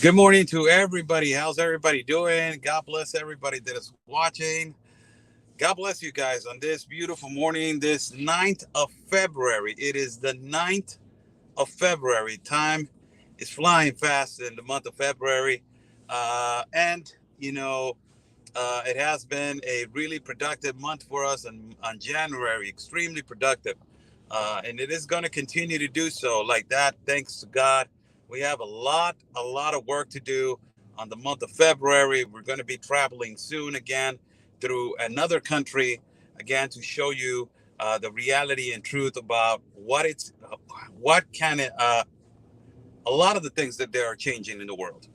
Good morning to everybody. How's everybody doing? God bless everybody that is watching. God bless you guys on this beautiful morning, this 9th of February. It is the 9th of February. Time is flying fast in the month of February. And, you know, it has been a really productive month for us on January, extremely productive. And it is going to continue to do so like that, thanks to God. We have a lot of work to do on the month of February. We're going to be traveling soon again through another country, again, to show you the reality and truth about what can it, a lot of the things that they are changing in the world.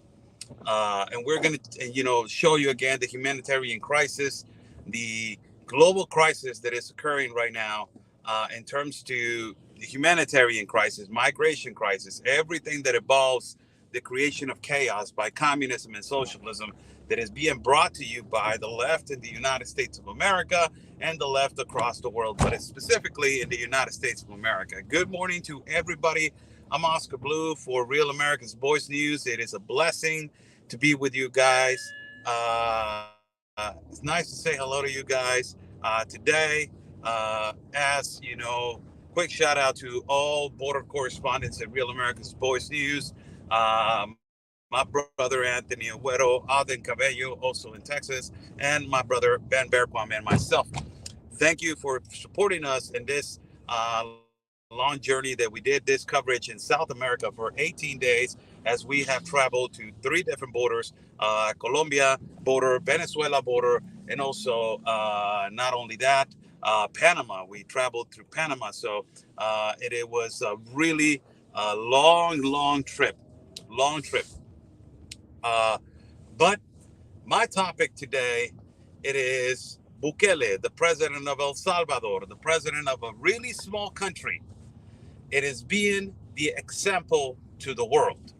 And we're going to, show you again the humanitarian crisis, the global crisis that is occurring right now in terms to the humanitarian crisis, migration crisis, everything that involves the creation of chaos by communism and socialism that is being brought to you by the left in the United States of America and the left across the world, but it's specifically in the United States of America. Good morning to everybody. I'm Oscar Blue for Real America's Voice News. It is a blessing to be with you guys. It's nice to say hello to you guys today. As you know, quick shout out to all border correspondents at Real America's Voice News. My brother Anthony Agüero, Alden Cabello, also in Texas, and my brother Ben Berquam and myself. Thank you for supporting us in this long journey that we did this coverage in South America for 18 days as we have traveled to three different borders, Colombia border, Venezuela border, and also not only that, Panama. We traveled through Panama. So it was a really long trip, long trip. Uh, but my topic today, it is Bukele, the president of El Salvador, the president of a really small country. It is being the example to the world.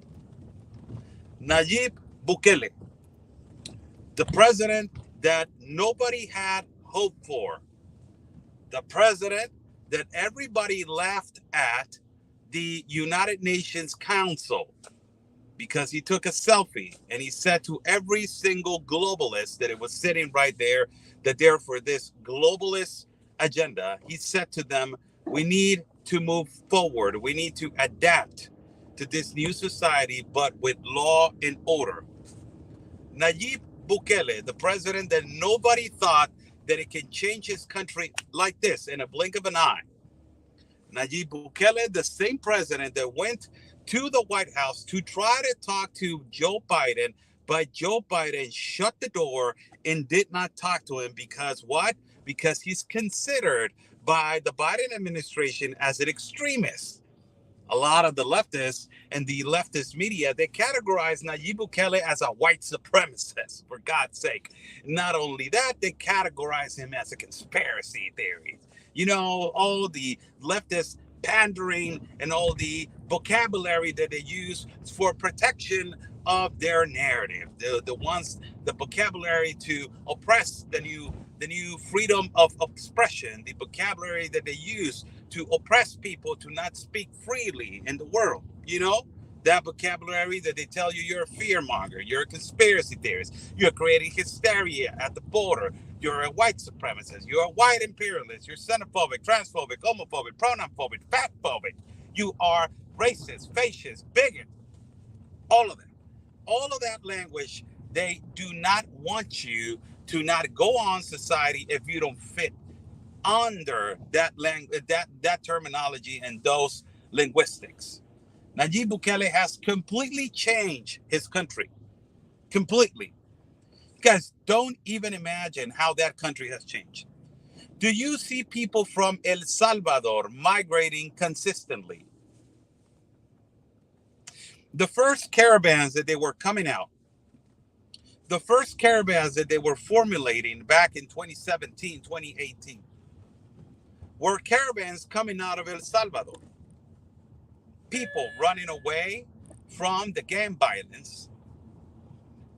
Nayib Bukele, the president that nobody had hope for, the president that everybody laughed at the United Nations Council because he took a selfie and he said to every single globalist that it was sitting right there that they're for this globalist agenda. He said to them, we need to move forward. We need to adapt to this new society, but with law and order. Nayib Bukele, the president that nobody thought that it can change his country like this in a blink of an eye. Nayib Bukele, the same president that went to the White House to try to talk to Joe Biden, but Joe Biden shut the door and did not talk to him because what? Because he's considered by the Biden administration as an extremist. A lot of the leftists and the leftist media, they categorize Nayib Bukele as a white supremacist, for God's sake. Not only that, they categorize him as a conspiracy theory. You know, all the leftist pandering and all the vocabulary that they use for protection of their narrative. The vocabulary to oppress the new freedom of expression, the vocabulary that they use to oppress people to not speak freely in the world. You know, that vocabulary that they tell you you're a fearmonger, you're a conspiracy theorist, you're creating hysteria at the border, you're a white supremacist, you're a white imperialist, you're xenophobic, transphobic, homophobic, pronounphobic, fatphobic, you are racist, fascist, bigot, all of that. All of that language, they do not want you to not go on society if you don't fit under that language, that terminology and those linguistics. Najib Bukele has completely changed his country. Completely. You guys don't even imagine how that country has changed. Do you see people from El Salvador migrating consistently? The first caravans that they were coming out, the first caravans that they were formulating back in 2017, 2018, were caravans coming out of El Salvador. People running away from the gang violence,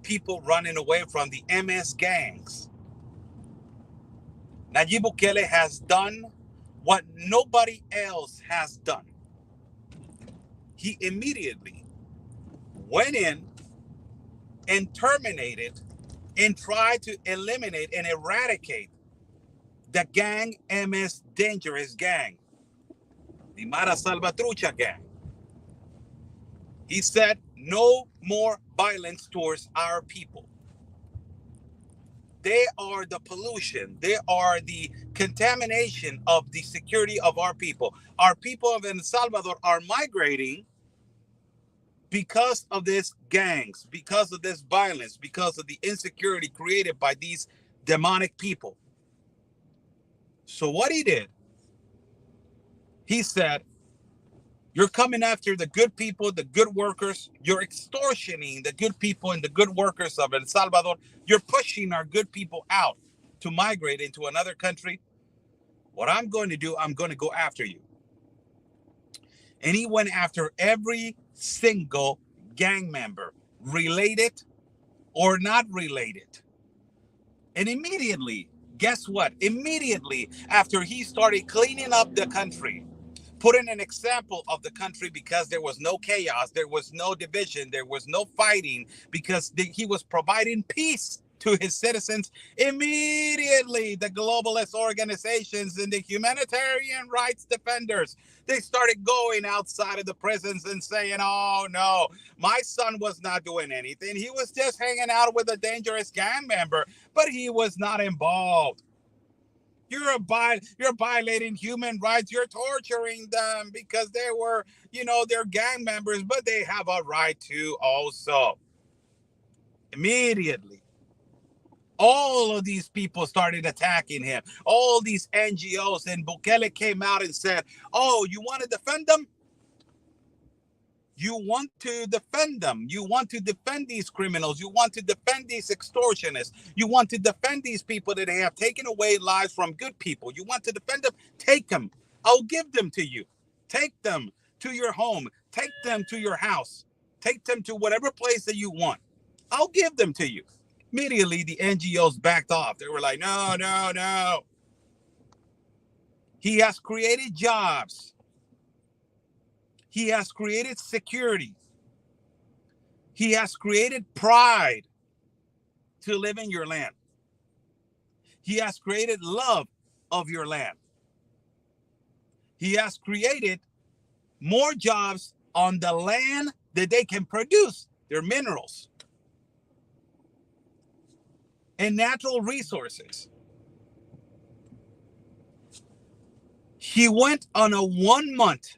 people running away from the MS gangs. Nayib Bukele has done what nobody else has done. He immediately went in and terminated and tried to eliminate and eradicate the gang MS Dangerous gang, the Mara Salvatrucha gang. He said, no more violence towards our people. They are the pollution. They are the contamination of the security of our people. Our people of El Salvador are migrating because of these gangs, because of this violence, because of the insecurity created by these demonic people. So what he did, he said, you're coming after the good people, the good workers. You're extortioning the good people and the good workers of El Salvador. You're pushing our good people out to migrate into another country. What I'm going to do, I'm going to go after you. And he went after every single gang member, related or not related. And immediately, guess what? Immediately after he started cleaning up the country, putting an example of the country, because there was no chaos, there was no division, there was no fighting, because he was providing peace to his citizens. Immediately, the globalist organizations and the humanitarian rights defenders, they started going outside of the prisons and saying, oh no, my son was not doing anything. He was just hanging out with a dangerous gang member, but he was not involved. You're violating human rights. You're torturing them because they were, they're gang members, but they have a right to also. Immediately, all of these people started attacking him. All these NGOs, and Bukele came out and said, oh, you want to defend them? You want to defend them. You want to defend these criminals. You want to defend these extortionists. You want to defend these people that have taken away lives from good people. You want to defend them? Take them. I'll give them to you. Take them to your home. Take them to your house. Take them to whatever place that you want. I'll give them to you. Immediately, the NGOs backed off. They were like, no, no, no. He has created jobs. He has created security. He has created pride to live in your land. He has created love of your land. He has created more jobs on the land that they can produce their minerals and natural resources. He went on a 1 month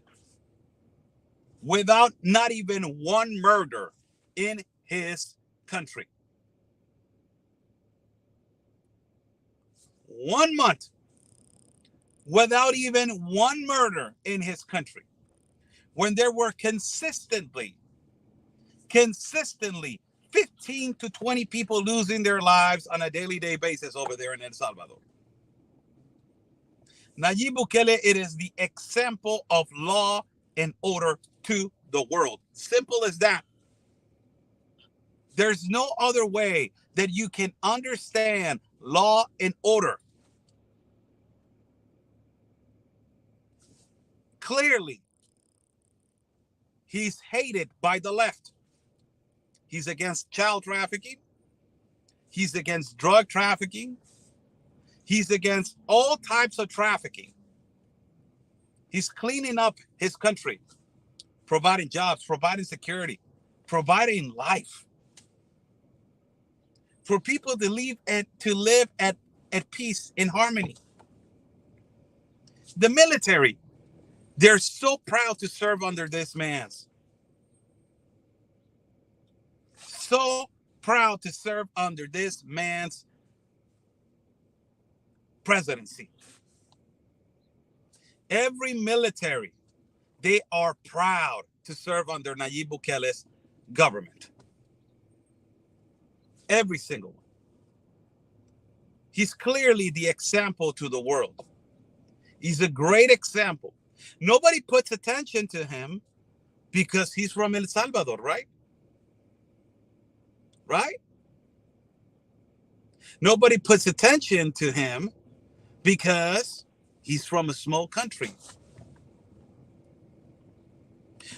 without not even one murder in his country. 1 month without even one murder in his country, when there were consistently 15 to 20 people losing their lives on a daily basis over there in El Salvador. Nayib Bukele, it is the example of law and order to the world. Simple as that. There's no other way that you can understand law and order. Clearly, he's hated by the left. He's against child trafficking. He's against drug trafficking. He's against all types of trafficking. He's cleaning up his country, providing jobs, providing security, providing life for people to live at peace, in harmony. The military, they're so proud to serve under this man's. So proud to serve under this man's presidency. Every military, they are proud to serve under Nayib Bukele's government. Every single one. He's clearly the example to the world. He's a great example. Nobody puts attention to him because he's from El Salvador, right? Right? Nobody puts attention to him because he's from a small country.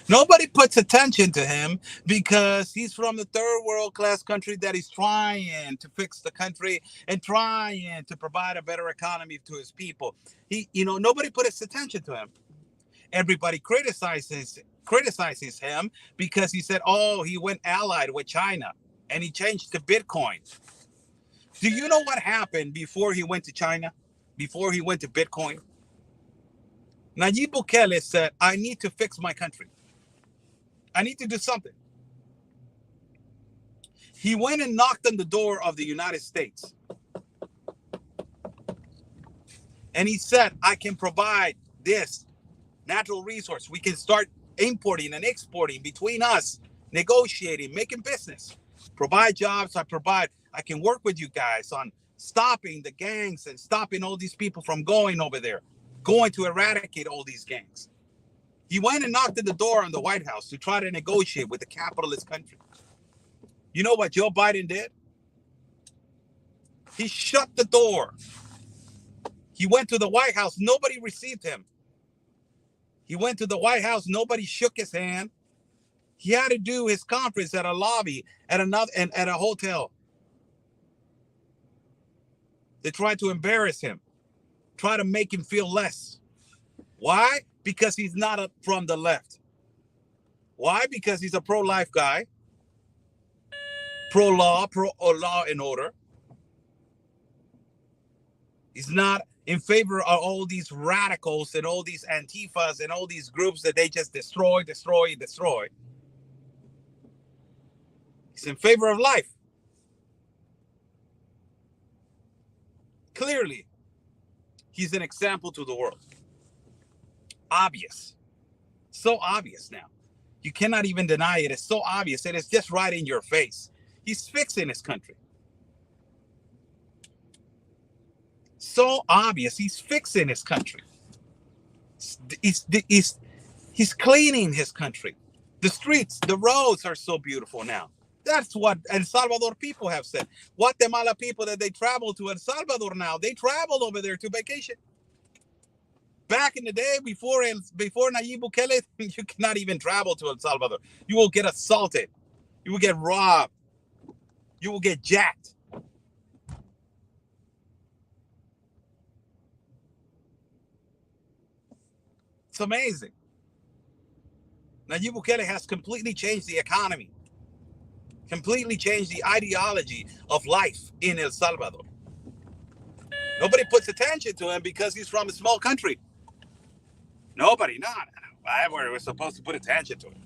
Nobody puts attention to him because he's from the third world class country that is trying to fix the country and trying to provide a better economy to his people. Nobody puts attention to him. Everybody criticizes him because he said, "Oh, he went allied with China and he changed to Bitcoin." Do you know what happened before he went to China? Before he went to Bitcoin? Nayib Bukele said, "I need to fix my country. I need to do something." He went and knocked on the door of the United States. And he said, "I can provide this natural resource. We can start importing and exporting between us, negotiating, making business, provide jobs. I can work with you guys on stopping the gangs and stopping all these people from going over there, going to eradicate all these gangs." He went and knocked at the door on the White House to try to negotiate with the capitalist country. You know what Joe Biden did? He shut the door. He went to the White House. Nobody received him. He went to the White House. Nobody shook his hand. He had to do his conference at a lobby at a hotel. They tried to embarrass him, try to make him feel less. Why? Because he's not from the left. Why? Because he's a pro-life guy, pro-law and order. He's not in favor of all these radicals and all these Antifas and all these groups that they just destroy. He's in favor of life. Clearly, he's an example to the world. Obvious. So obvious now. You cannot even deny it. It's so obvious. It is just right in your face. He's fixing his country. So obvious. He's fixing his country. He's cleaning his country. The streets, the roads are so beautiful now. That's what El Salvador people have said. Guatemala people that they travel to El Salvador now, they travel over there to vacation. Back in the day, before Nayib Bukele, you cannot even travel to El Salvador. You will get assaulted. You will get robbed. You will get jacked. It's amazing. Nayib Bukele has completely changed the economy, completely changed the ideology of life in El Salvador. Nobody puts attention to him because he's from a small country. Nobody, not. We're supposed to put attention to him.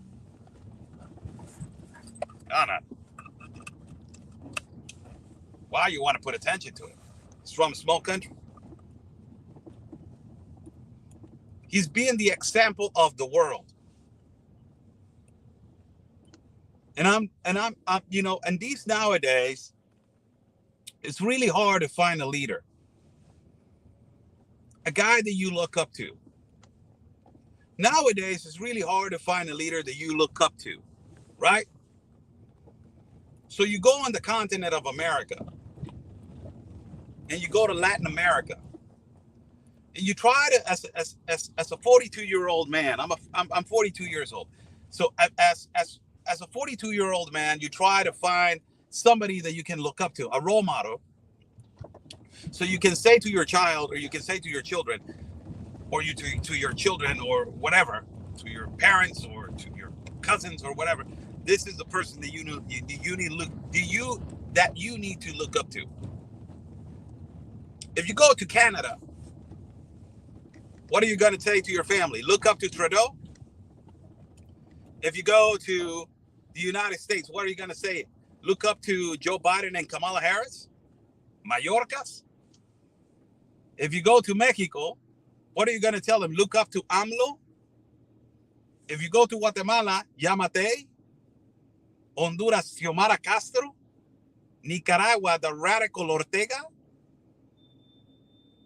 No. Why you want to put attention to him? He's from a small country. He's being the example of the world. And these nowadays, it's really hard to find a leader, a guy that you look up to. Nowadays, it's really hard to find a leader that you look up to, right? So you go on the continent of America, and you go to Latin America, and you try to, as a 42-year-old man, I'm 42 years old. So as a 42-year-old man, you try to find somebody that you can look up to, a role model. So you can say to your child, or you can say to your children, or to your children, or whatever, to your parents or to your cousins or whatever, this is the person that you need to look up to. If you go to Canada, what are you going to say to your family? Look up to Trudeau? If you go to the United States, what are you going to say? Look up to Joe Biden and Kamala Harris? Mayorkas? If you go to Mexico, what are you going to tell them? Look up to AMLO? If you go to Guatemala, Yamatei? Honduras, Xiomara Castro? Nicaragua, the radical Ortega?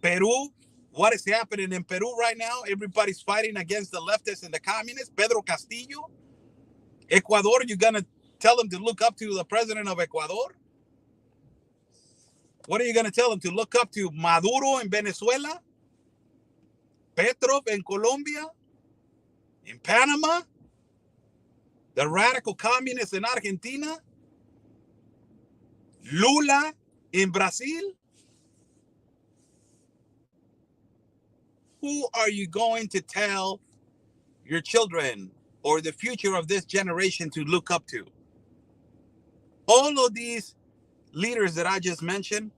Peru, what is happening in Peru right now? Everybody's fighting against the leftists and the communists. Pedro Castillo? Ecuador, you're going to tell them to look up to the president of Ecuador? What are you going to tell them? To look up to Maduro in Venezuela? Petrov in Colombia? In Panama? The radical communists in Argentina, Lula in Brazil. Who are you going to tell your children or the future of this generation to look up to? All of these leaders that I just mentioned,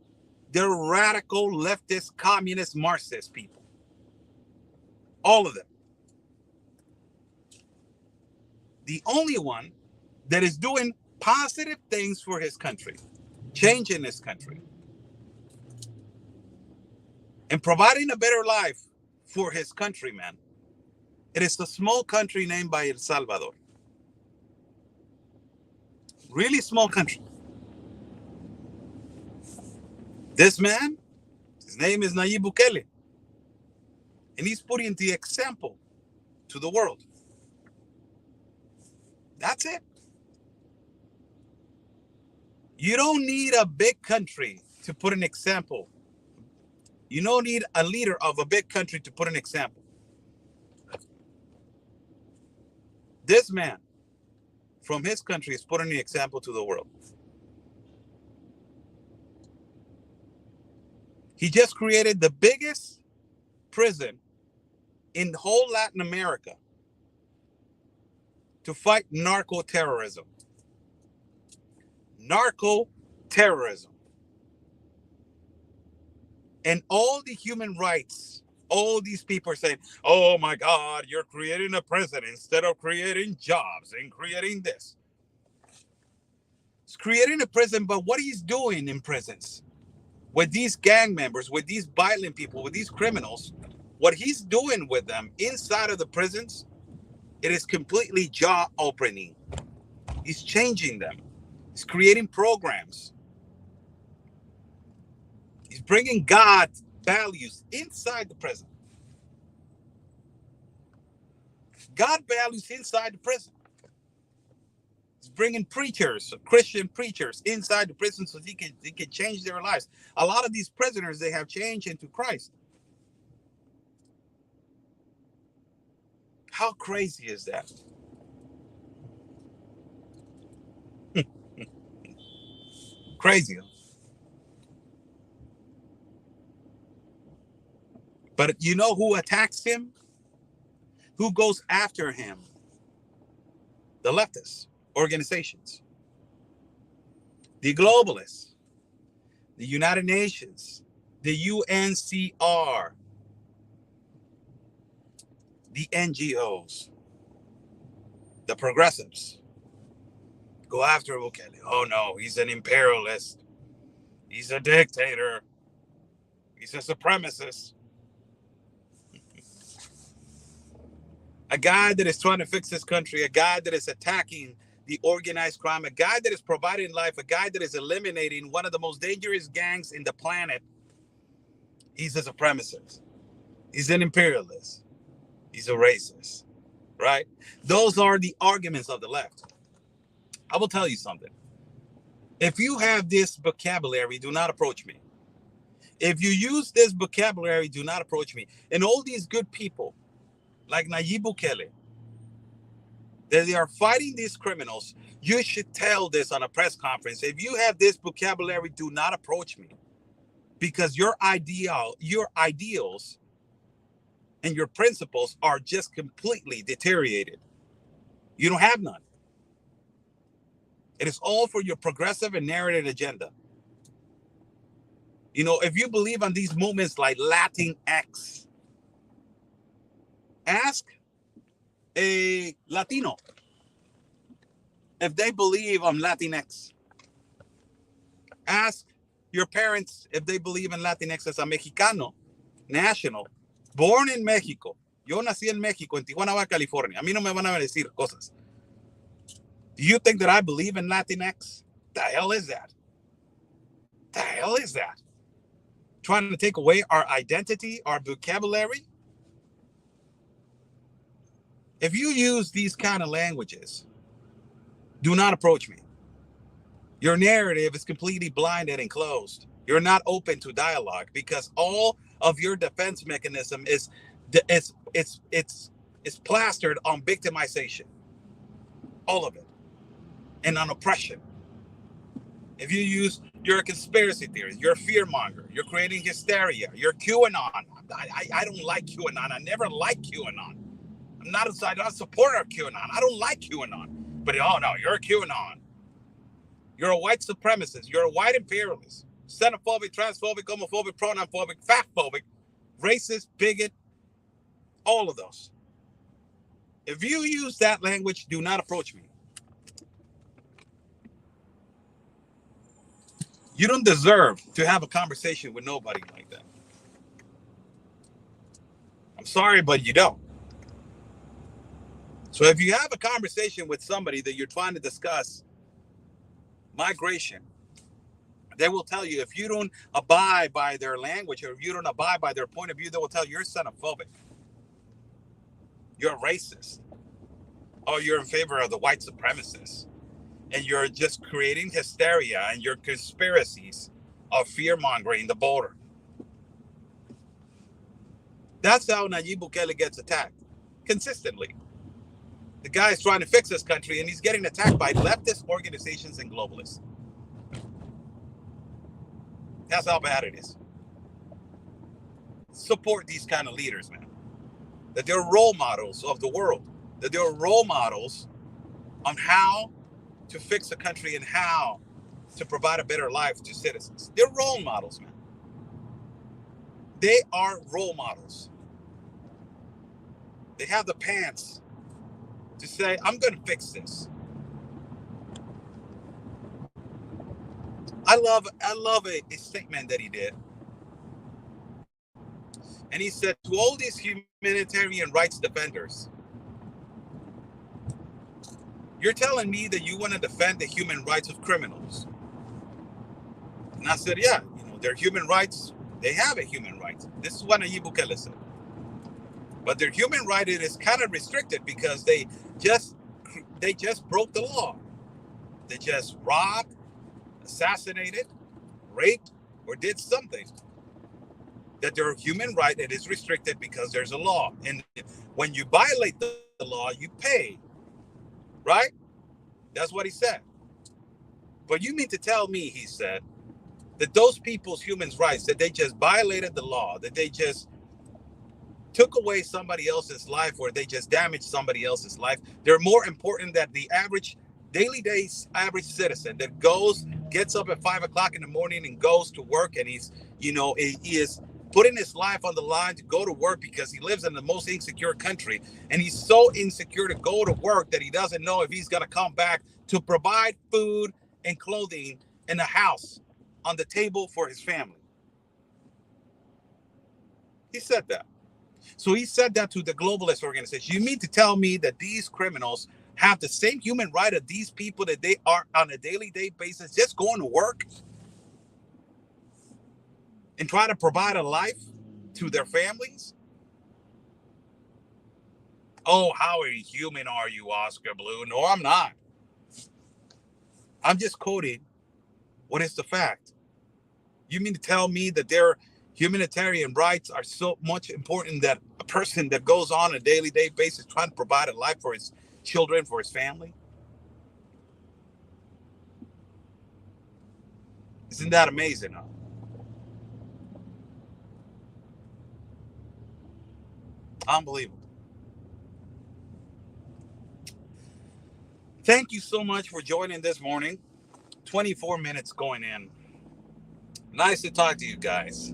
they're radical leftist, communist, Marxist people. All of them. The only one that is doing positive things for his country, changing his country, and providing a better life for his countrymen, it is a small country named by El Salvador. Really small country. This man, his name is Nayib Bukele, and he's putting the example to the world. That's it. You don't need a big country to put an example. You don't need a leader of a big country to put an example. This man from his country is putting the example to the world. He just created the biggest prison in the whole Latin America to fight narco-terrorism. Narco-terrorism. And all the human rights, all these people are saying, oh my God, you're creating a prison instead of creating jobs and creating this. It's creating a prison, but what he's doing in prisons with these gang members, with these violent people, with these criminals, what he's doing with them inside of the prisons, it is completely jaw opening. He's changing them. He's creating programs. He's bringing God values inside the prison. God values inside the prison. He's bringing preachers, Christian preachers inside the prison so he can change their lives. A lot of these prisoners, they have changed into Christ. How crazy is that? Crazy. But you know who attacks him? Who goes after him? The leftist organizations, the globalists, the United Nations, the UNCR, the NGOs, the progressives. Go after Bukele. Oh no, he's an imperialist. He's a dictator. He's a supremacist. A guy that is trying to fix this country, a guy that is attacking the organized crime, a guy that is providing life, a guy that is eliminating one of the most dangerous gangs in the planet. He's a supremacist. He's an imperialist. He's a racist, right? Those are the arguments of the left. I will tell you something. If you have this vocabulary, do not approach me. If you use this vocabulary, do not approach me. And all these good people, like Nayib Bukele, that they are fighting these criminals, you should tell this on a press conference. If you have this vocabulary, do not approach me. Because your ideals and your principles are just completely deteriorated. You don't have none. It is all for your progressive and narrative agenda. You know, if you believe on these movements like Latinx, ask a Latino if they believe on Latinx. Ask your parents if they believe in Latinx as a Mexicano, national, born in Mexico. Yo nací en México, en Tijuana, California. A mí no me van a decir cosas. Do you think that I believe in Latinx? The hell is that? The hell is that? Trying to take away our identity, our vocabulary? If you use these kind of languages, do not approach me. Your narrative is completely blinded and closed. You're not open to dialogue because all of your defense mechanism is plastered on victimization. all of it, and on oppression. If you use, you're a conspiracy theorist, you're a fear monger, you're creating hysteria, you're QAnon. I don't like QAnon. I never liked QAnon. I'm not a supporter of QAnon. I don't like QAnon. But oh no, you're a QAnon. You're a white supremacist. You're a white imperialist. Xenophobic, transphobic, homophobic, pronounphobic, fatphobic, racist, bigot, all of those. If you use that language, do not approach me. You don't deserve to have a conversation with nobody like that. I'm sorry, but you don't. So if you have a conversation with somebody that you're trying to discuss migration, they will tell you, if you don't abide by their language or if you don't abide by their point of view, they will tell you you're xenophobic, you're racist, or you're in favor of the white supremacists, and you're just creating hysteria and your conspiracies of fear mongering the border. That's how Nayib Bukele gets attacked consistently. The guy is trying to fix this country and he's getting attacked by leftist organizations and globalists. That's how bad it is. Support these kind of leaders, man. That they're role models of the world. That they're role models on how to fix a country and how to provide a better life to citizens. They're role models, man. They are role models. They have the pants to say, I'm going to fix this. I love a statement that he did. And he said, to all these humanitarian rights defenders, you're telling me that you want to defend the human rights of criminals. And I said, yeah, their human rights, they have a human right. This is what Nayib Bukele said. But their human right, it is kind of restricted because they just broke the law. They just robbed, assassinated, raped, or did something. That their human right, it is restricted because there's a law. And when you violate the law, you pay. Right? That's what he said. But you mean to tell me, he said, that those people's human rights, that they just violated the law, that they just took away somebody else's life or they just damaged somebody else's life, they're more important than the average average citizen that gets up at 5 o'clock in the morning and goes to work, and he is putting his life on the line to go to work because he lives in the most insecure country, and he's so insecure to go to work that he doesn't know if he's going to come back to provide food and clothing and a house on the table for his family. He said that. So he said that to the globalist organization. You mean to tell me that these criminals have the same human right of these people, that they are on a daily day basis just going to work and try to provide a life to their families? Oh, how human are you, Oscar Blue? No, I'm not. I'm just quoting what is the fact. You mean to tell me that their humanitarian rights are so much important that a person that goes on a daily day basis trying to provide a life for his children, for his family? Isn't that amazing, huh? Unbelievable. Thank you so much for joining this morning. 24 minutes going in. Nice to talk to you guys.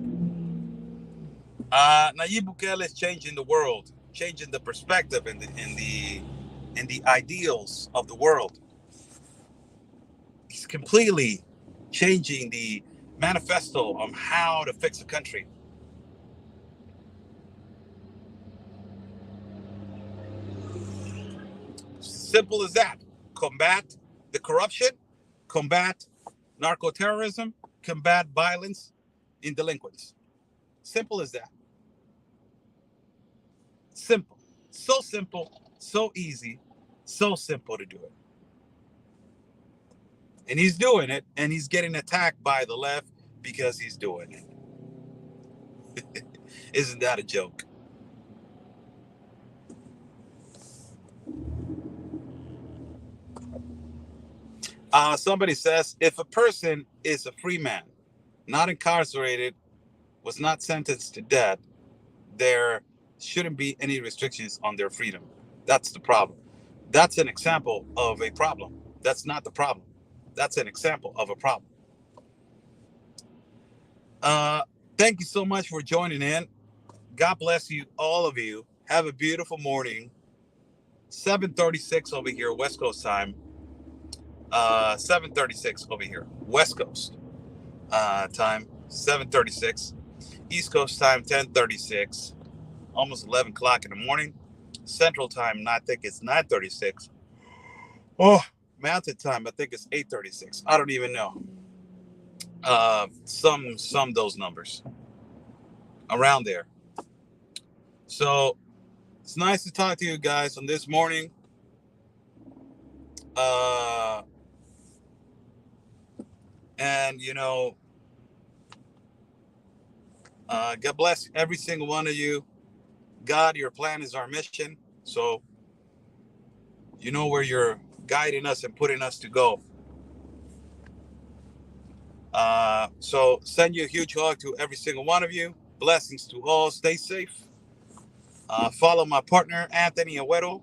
Nayib Bukele is changing the world, changing the perspective and the ideals of the world. He's completely changing the manifesto on how to fix a country. Simple as that. Combat the corruption, combat narco-terrorism, combat violence in delinquents. Simple as that. Simple. So simple, so easy, so simple to do it. And he's doing it, and he's getting attacked by the left because he's doing it. Isn't that a joke? Somebody says if a person is a free man, not incarcerated, was not sentenced to death, there shouldn't be any restrictions on their freedom. That's the problem. That's an example of a problem. That's not the problem. That's an example of a problem. Uh, Thank you so much for joining in. God bless you, all of you. Have a beautiful morning. 7:36 over here, West Coast time. 7:36 over here, West Coast time. 7:36. East Coast time, 10:36. Almost 11 o'clock in the morning. Central time, I think it's 9:36. Oh, Mountain time, I think it's 8:36. I don't even know. Some those numbers around there. So it's nice to talk to you guys on this morning. Uh, and God bless every single one of you. God, your plan is our mission. So you know where you're guiding us and putting us to go. So send you a huge hug to every single one of you. Blessings to all. Stay safe. Follow my partner, Anthony Aguero.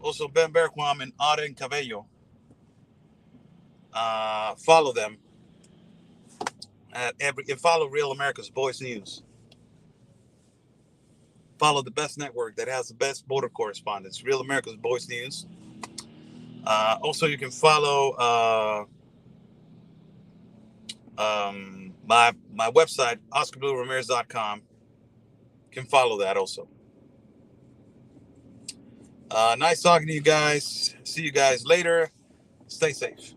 Also, Ben Berquam and Auden Cabello. Follow them and follow Real America's Voice News. Follow the best network that has the best border correspondence, Real America's Voice News. Also, you can follow my website, OscarBlueRamirez.com. You can follow that also. Nice talking to you guys. See you guys later. Stay safe.